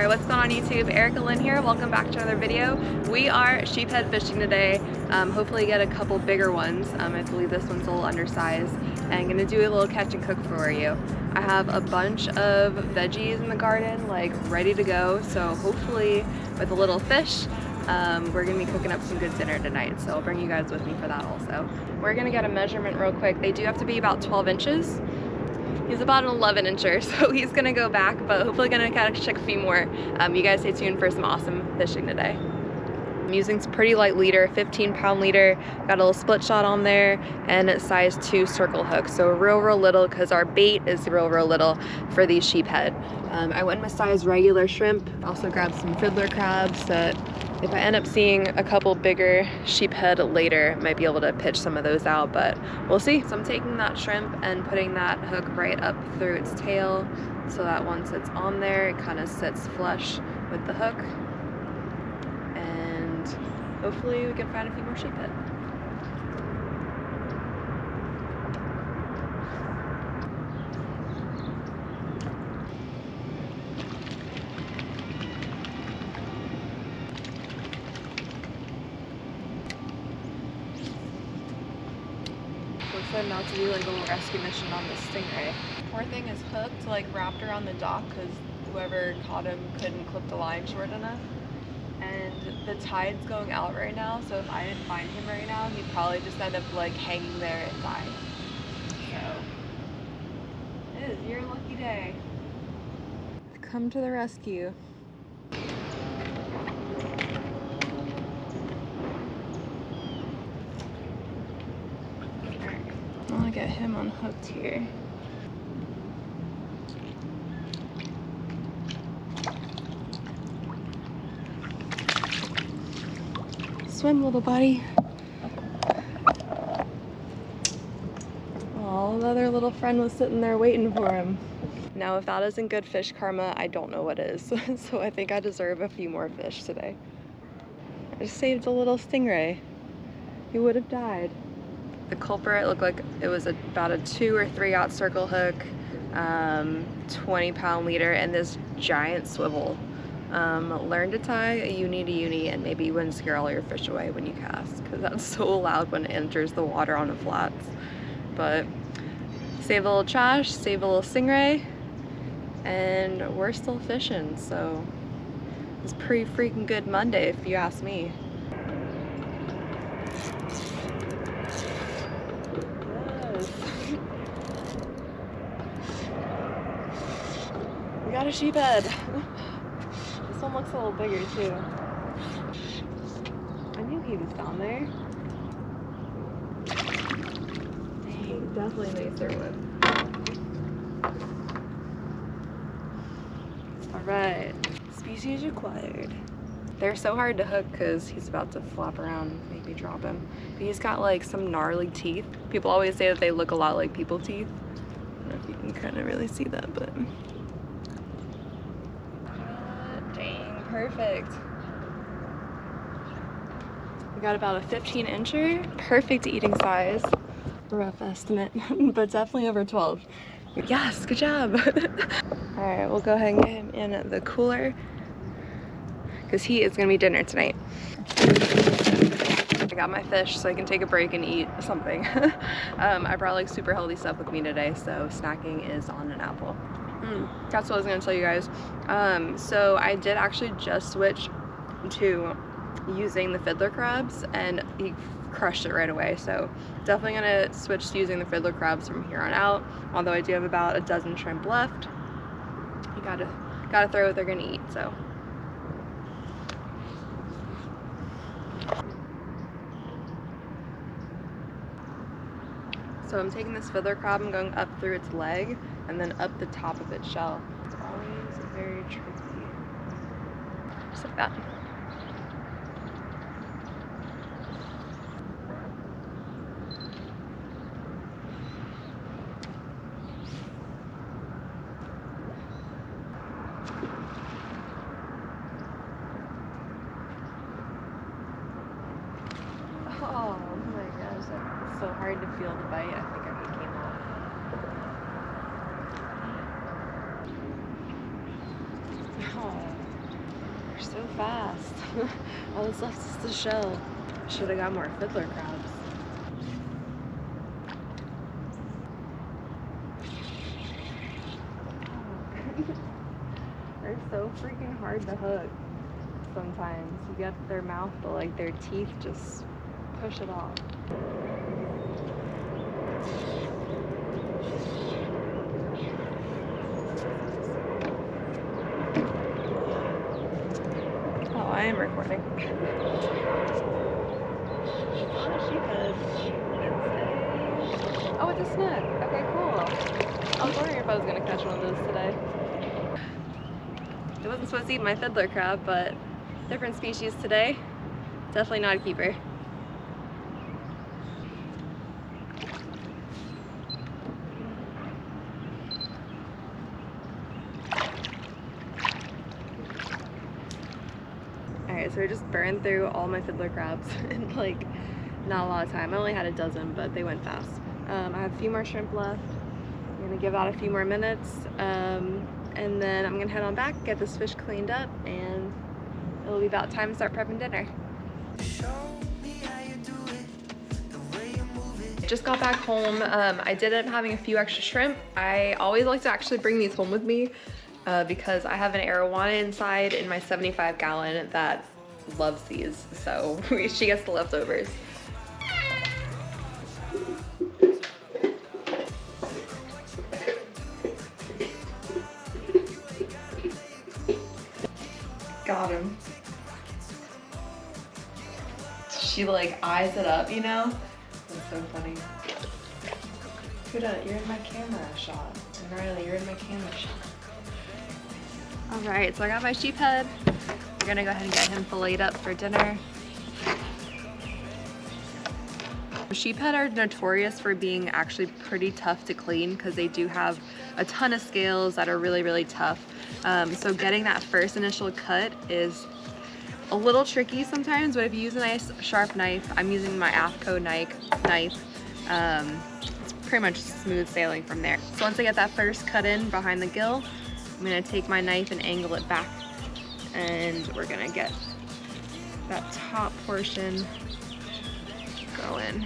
Alright, what's going on YouTube? Erica Lynn here. Welcome back to another video. We are sheephead fishing today. Hopefully get a couple bigger ones. I believe this one's a little undersized. And I'm going to do a little catch and cook for you. I have a bunch of veggies in the garden, like ready to go. So hopefully with a little fish, we're going to be cooking up some good dinner tonight. So I'll bring you guys with me for that also. We're going to get a measurement real quick. They do have to be about 12 inches. He's about an 11 incher, so he's gonna go back, but hopefully gonna catch a few more. You guys stay tuned for some awesome fishing today. I'm using some pretty light leader, 15-pound leader. Got a little split shot on there and a size 2 circle hook. So real little, because our bait is real little for these sheephead. I went with size regular shrimp. Also grabbed some fiddler crabs that if I end up seeing a couple bigger sheephead later, I might be able to pitch some of those out, but we'll see. So I'm taking that shrimp and putting that hook right up through its tail so that once it's on there, it kind of sits flush with the hook. And hopefully we can find a few more sheephead. Not to do like a little rescue mission on this stingray. Poor thing is hooked, like wrapped around the dock because whoever caught him couldn't clip the line short enough. And the tide's going out right now, so if I didn't find him right now, he'd probably just end up like hanging there and die. So it is your lucky day. Come to the rescue. I'll get him unhooked here. Swim, little buddy. Oh, the other little friend was sitting there waiting for him. Now, if that isn't good fish karma, I don't know what is. So I think I deserve a few more fish today. I just saved a little stingray. He would have died. The culprit looked like it was about a 2 or 3/0 circle hook, 20-pound leader, and this giant swivel. Learn to tie a uni to uni, and maybe you wouldn't scare all your fish away when you cast, because that's so loud when it enters the water on the flats. But save a little trash, save a little stingray, and we're still fishing. So it's a pretty freaking good Monday if you ask me. We got a sheephead. This one looks a little bigger too. I knew he was down there. Dang, definitely nicer one. Alright, species acquired. They're so hard to hook because he's about to flop around and make me drop him. But he's got like some gnarly teeth. People always say that they look a lot like people teeth. I don't know if you can kind of really see that, but dang, perfect. We got about a 15 incher, perfect eating size, rough estimate, but definitely over 12. Yes, good job. All right, we'll go ahead and get him in the cooler because he is gonna be dinner tonight. I got my fish so I can take a break and eat something. I brought like super healthy stuff with me today, so snacking is on an apple. That's what I was gonna tell you guys. So I did actually just switch to using the fiddler crabs, and he crushed it right away. So definitely gonna switch to using the fiddler crabs from here on out. Although I do have about a dozen shrimp left. You gotta throw what they're gonna eat. So I'm taking this fiddler crab and going up through its leg and then up the top of its shell. It's always very tricky. Just like that. Oh my gosh, it's so hard to feel the bite. I think it came off. Oh. fast. All that's left is the shell. Should have got more fiddler crabs. They're so freaking hard to hook sometimes. You get their mouth, but like their teeth just push it off. Oh, I am recording. Oh, it's a snook. Okay, cool. I was wondering if I was gonna catch one of those today. I wasn't supposed to eat my fiddler crab, but different species today. Definitely not a keeper. Alright, so I just burned through all my fiddler crabs in like not a lot of time. I only had a dozen, but they went fast. I have a few more shrimp left. I'm gonna give that a few more minutes. And then I'm gonna head on back, get this fish cleaned up, and it'll be about time to start prepping dinner. I just got back home. I did end up having a few extra shrimp. I always like to actually bring these home with me because I have an Arowana inside in my 75-gallon that loves these, so she gets the leftovers. Got him. She like eyes it up, you know? That's so funny. Kuda, you're in my camera shot. And Riley, you're in my camera shot. Alright, so I got my sheephead. We're gonna go ahead and get him filleted up for dinner. Sheephead are notorious for being actually pretty tough to clean because they do have a ton of scales that are really, really tough. So getting that first initial cut is a little tricky sometimes, but if you use a nice sharp knife, I'm using my AFCO knife, it's pretty much smooth sailing from there. So once I get that first cut in behind the gill, I'm gonna take my knife and angle it back, and we're gonna get that top portion going.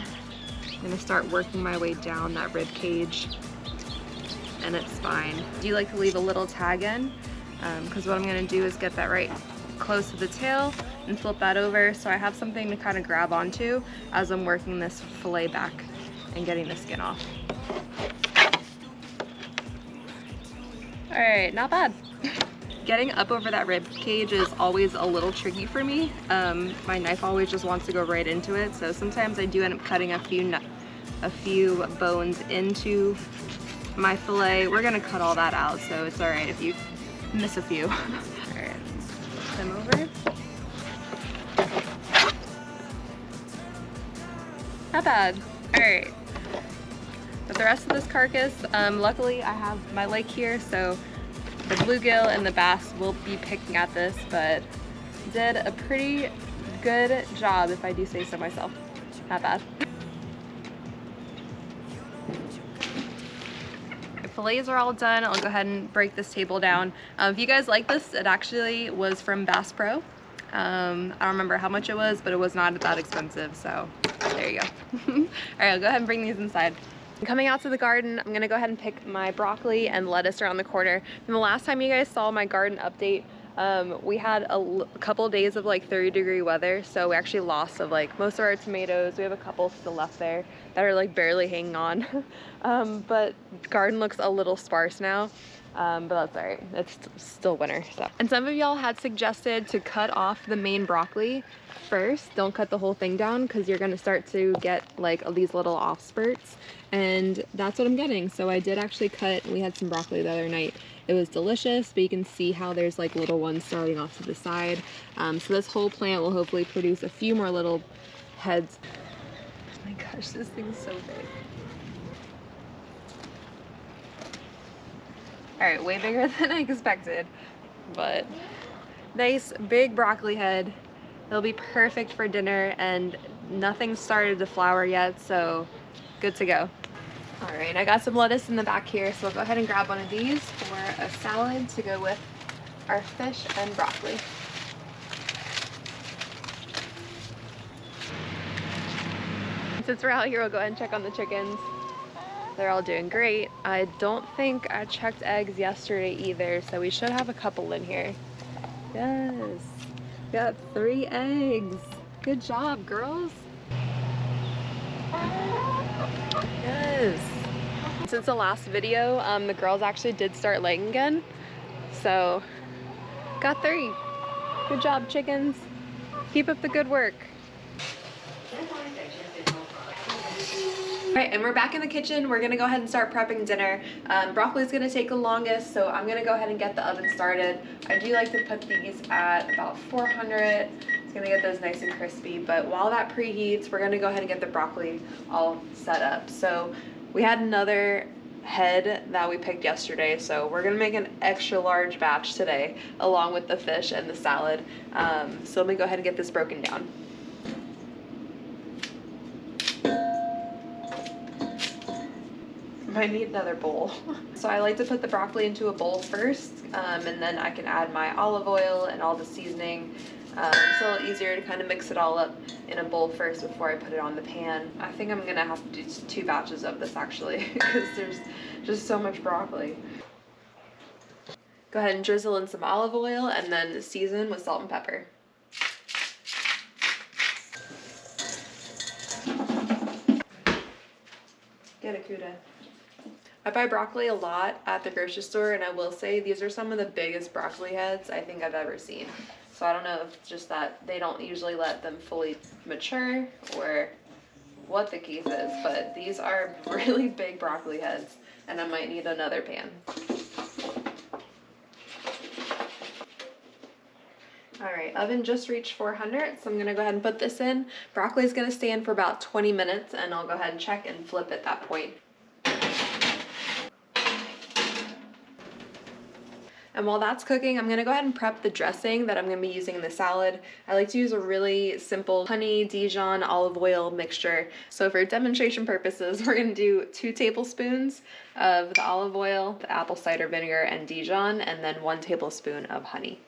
I'm gonna start working my way down that rib cage and its spine. I do like to leave a little tag in because what I'm gonna do is get that right close to the tail and flip that over so I have something to kind of grab onto as I'm working this fillet back and getting the skin off. All right, not bad. Getting up over that rib cage is always a little tricky for me. My knife always just wants to go right into it, so sometimes I do end up cutting a few bones into my fillet. We're gonna cut all that out, so it's all right if you miss a few. All right, flip them over. Not bad. All right. But the rest of this carcass, luckily I have my lake here, so the bluegill and the bass will be picking at this, but did a pretty good job if I do say so myself. Not bad. Fillets are all done. I'll go ahead and break this table down. If you guys like this, it actually was from Bass Pro. I don't remember how much it was, but it was not that expensive, so there you go. All right, I'll go ahead and bring these inside. Coming out to the garden, I'm gonna go ahead and pick my broccoli and lettuce around the corner. From the last time you guys saw my garden update, we had a couple days of like 30-degree weather, so we actually lost like most of our tomatoes. We have a couple still left there that are like barely hanging on. But garden looks a little sparse now, but that's all right. It's still winter. So. And some of y'all had suggested to cut off the main broccoli first. Don't cut the whole thing down because you're gonna start to get like these little off spurts, and that's what I'm getting. So I did actually cut. We had some broccoli the other night. It was delicious, but you can see how there's like little ones starting off to the side. So this whole plant will hopefully produce a few more little heads. Oh my gosh, this thing's so big. All right, way bigger than I expected, but nice big broccoli head. It'll be perfect for dinner, and nothing started to flower yet, so good to go. All right, I got some lettuce in the back here, so I'll go ahead and grab one of these for a salad to go with our fish and broccoli. Since we're out here, we'll go ahead and check on the chickens. They're all doing great. I don't think I checked eggs yesterday either, so we should have a couple in here. Yes, got 3 eggs. Good job, girls. Yes. Since the last video, the girls actually did start laying again. So, got 3. Good job, chickens. Keep up the good work. All right, and we're back in the kitchen. We're gonna go ahead and start prepping dinner. Broccoli is gonna take the longest, so I'm gonna go ahead and get the oven started. I do like to put these at about 400. It's gonna get those nice and crispy, but while that preheats, we're gonna go ahead and get the broccoli all set up. So we had another head that we picked yesterday, so we're gonna make an extra large batch today, along with the fish and the salad. So let me go ahead and get this broken down. Might need another bowl. So I like to put the broccoli into a bowl first, and then I can add my olive oil and all the seasoning. It's a little easier to kind of mix it all up in a bowl first before I put it on the pan. I think I'm gonna have to do 2 batches of this actually, because there's just so much broccoli. Go ahead and drizzle in some olive oil and then season with salt and pepper. Get a cuda. I buy broccoli a lot at the grocery store, and I will say these are some of the biggest broccoli heads I think I've ever seen. So I don't know if it's just that they don't usually let them fully mature or what the case is, but these are really big broccoli heads, and I might need another pan. All right, oven just reached 400, so I'm gonna go ahead and put this in. Broccoli is gonna stay in for about 20 minutes, and I'll go ahead and check and flip at that point. And while that's cooking, I'm gonna go ahead and prep the dressing that I'm gonna be using in the salad. I like to use a really simple honey, Dijon, olive oil mixture. So for demonstration purposes, we're gonna do 2 tablespoons of the olive oil, the apple cider vinegar, and Dijon, and then 1 tablespoon of honey.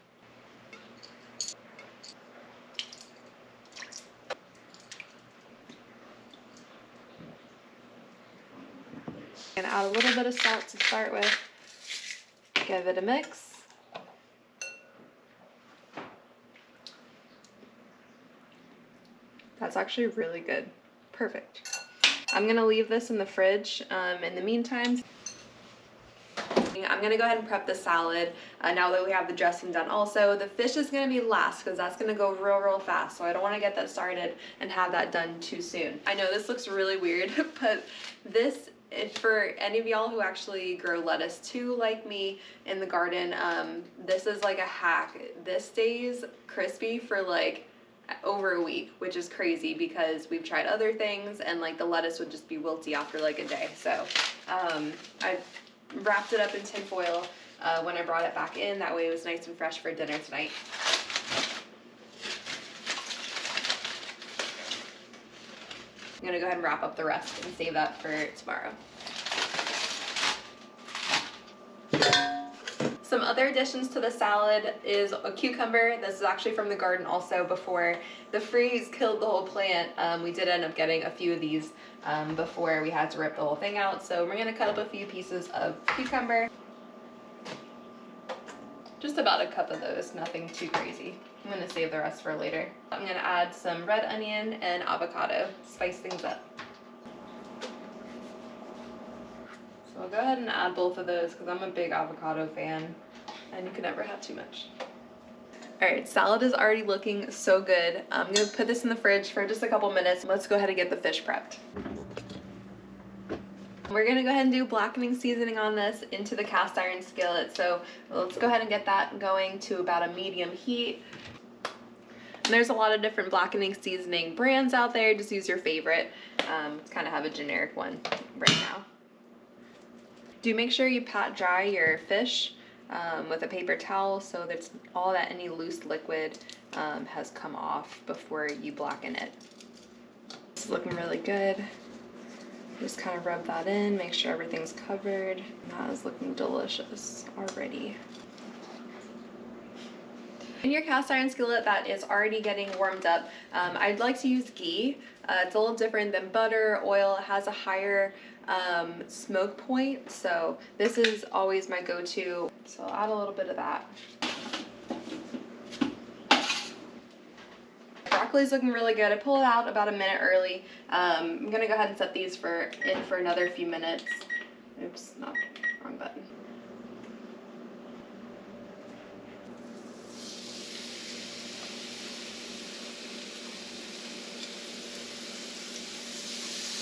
I'm gonna add a little bit of salt to start with. Give it a mix. That's actually really good. Perfect. I'm gonna leave this in the fridge. In the meantime, I'm gonna go ahead and prep the salad now that we have the dressing done. Also, the fish is gonna be last because that's gonna go real fast, so I don't want to get that started and have that done too soon. I know this looks really weird, but this, if for any of y'all who actually grow lettuce too, like me in the garden, this is like a hack. This stays crispy for like over a week, which is crazy because we've tried other things and like the lettuce would just be wilty after like a day. So I wrapped it up in tin foil when I brought it back in. That way it was nice and fresh for dinner tonight. I'm gonna go ahead and wrap up the rest and save that for tomorrow. Some other additions to the salad is a cucumber. This is actually from the garden also. Before the freeze killed the whole plant, we did end up getting a few of these before we had to rip the whole thing out. So we're gonna cut up a few pieces of cucumber. Just about a cup of those, nothing too crazy. I'm gonna save the rest for later. I'm gonna add some red onion and avocado, spice things up. So I'll go ahead and add both of those because I'm a big avocado fan and you can never have too much. All right, salad is already looking so good. I'm gonna put this in the fridge for just a couple minutes. Let's go ahead and get the fish prepped. We're gonna go ahead and do blackening seasoning on this into the cast iron skillet. So let's go ahead and get that going to about a medium heat. And there's a lot of different blackening seasoning brands out there. Just use your favorite. Kind of have a generic one right now. Do make sure you pat dry your fish with a paper towel so that all that any loose liquid has come off before you blacken it. It's looking really good. Just kind of rub that in, make sure everything's covered. That is looking delicious already. In your cast iron skillet that is already getting warmed up, I'd like to use ghee. It's a little different than butter, oil. It has a higher smoke point, so this is always my go-to. So I'll add a little bit of that. Broccoli's looking really good. I pull it out about a minute early. I'm gonna go ahead and set these in for another few minutes. Oops, no, wrong button.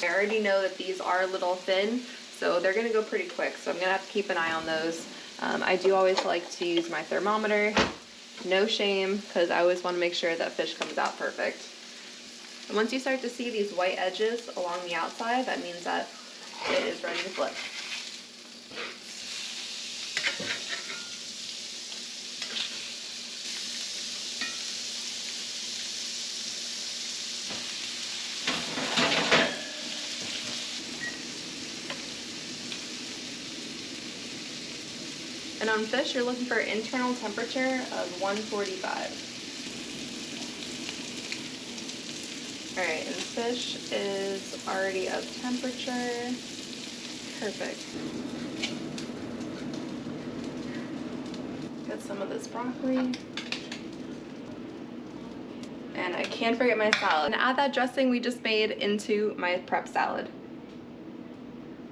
I already know that these are a little thin, so they're gonna go pretty quick, so I'm gonna have to keep an eye on those. I do always like to use my thermometer. No shame, because I always want to make sure that fish comes out perfect. And once you start to see these white edges along the outside, that means that it is ready to flip. And on fish, you're looking for an internal temperature of 145. All right, and fish is already up temperature. Perfect. Got some of this broccoli. And I can't forget my salad. And add that dressing we just made into my prep salad.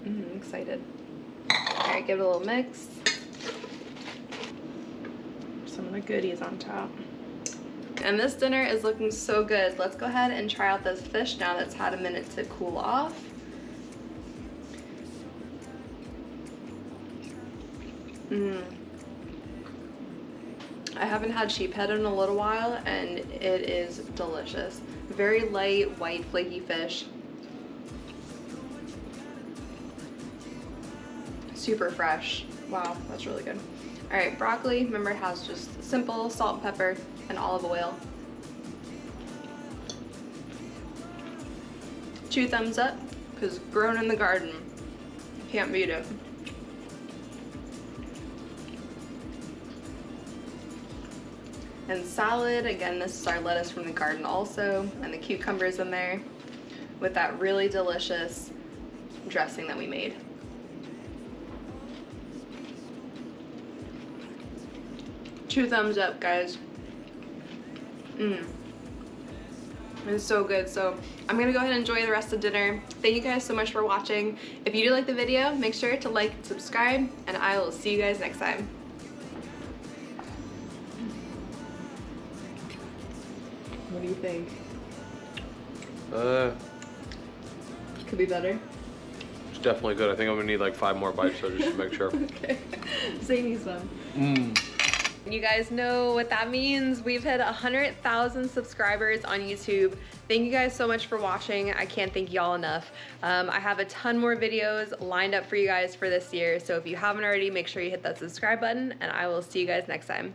I'm excited. All right, give it a little mix. Some of the goodies on top. And this dinner is looking so good. Let's go ahead and try out this fish now that's had a minute to cool off. I haven't had sheephead in a little while, and it is delicious. Very light, white, flaky fish. Super fresh. Wow, that's really good. All right, broccoli, remember it has just simple salt and pepper and olive oil. 2 thumbs up, because grown in the garden, can't beat it. And salad, again, this is our lettuce from the garden also, and the cucumbers in there with that really delicious dressing that we made. Two thumbs up, guys. It's so good. So I'm gonna go ahead and enjoy the rest of dinner. Thank you guys so much for watching. If you do like the video, make sure to like and subscribe, and I will see you guys next time. What do you think? Could be better. It's definitely good. I think I'm gonna need like 5 more bites, so just to make sure. Okay. Save me some. You guys know what that means. We've hit 100,000 subscribers on YouTube. Thank you guys so much for watching. I can't thank y'all enough. I have a ton more videos lined up for you guys for this year. So if you haven't already, make sure you hit that subscribe button, and I will see you guys next time.